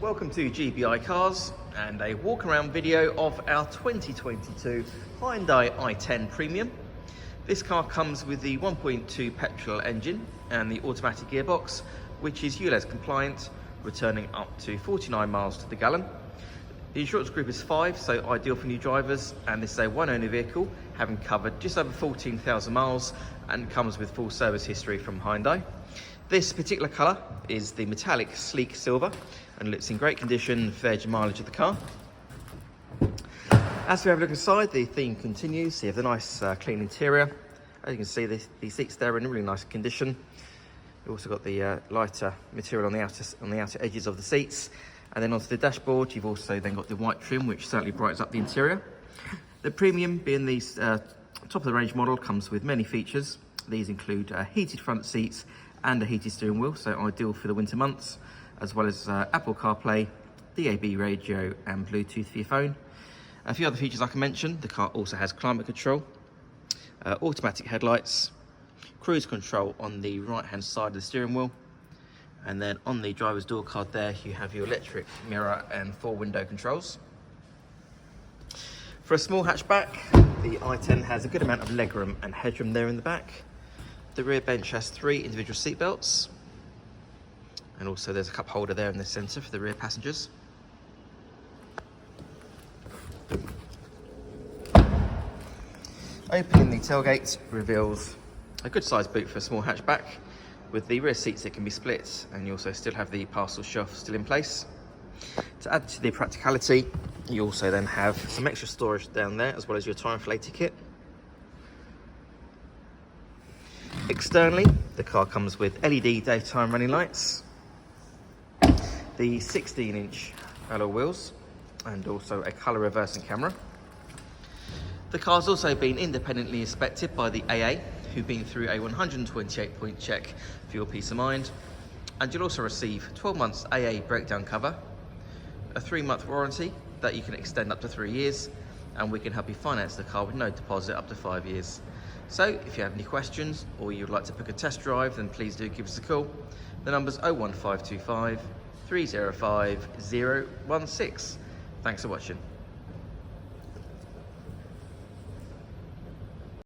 Welcome to GBI Cars and a walk around video of our 2022 Hyundai i10 Premium. This car comes with the 1.2 petrol engine and the automatic gearbox, which is ULEZ compliant, returning up to 49 miles to the gallon. The insurance group is 5, so ideal for new drivers, and this is a one-owner vehicle, having covered just over 14,000 miles and comes with full service history from Hyundai. This particular colour is the metallic sleek silver, and it's in great condition, fair mileage of the car. As we have a look inside, the theme continues. So you have the nice clean interior. As you can see, the seats there are in really nice condition. You've also got the lighter material on the outer edges of the seats. And then onto the dashboard, you've also then got the white trim, which certainly brightens up the interior. The Premium, being the top of the range model, comes with many features. These include heated front seats and a heated steering wheel, so ideal for the winter months, as well as Apple Carplay, DAB radio and Bluetooth for your phone. A few other features like I mentioned, the car also has climate control, automatic headlights, cruise control on the right hand side of the steering wheel, and then on the driver's door card there you have your electric mirror and 4 window controls. For a small hatchback, the i10 has a good amount of legroom and headroom there in the back. The rear bench has 3 individual seat belts, and also there's a cup holder there in the centre for the rear passengers. Opening the tailgate reveals a good sized boot for a small hatchback. With the rear seats it can be split, and you also still have the parcel shelf still in place. To add to the practicality, you also then have some extra storage down there, as well as your tyre inflator kit. Externally, the car comes with LED daytime running lights, the 16-inch alloy wheels, and also a colour reversing camera. The car's also been independently inspected by the AA, who've been through a 128-point check for your peace of mind. And you'll also receive 12 months AA breakdown cover, a 3-month warranty that you can extend up to 3 years, and we can help you finance the car with no deposit up to 5 years. So if you have any questions or you'd like to book a test drive, then please do give us a call. The number's 01525 305 016. Thanks for watching.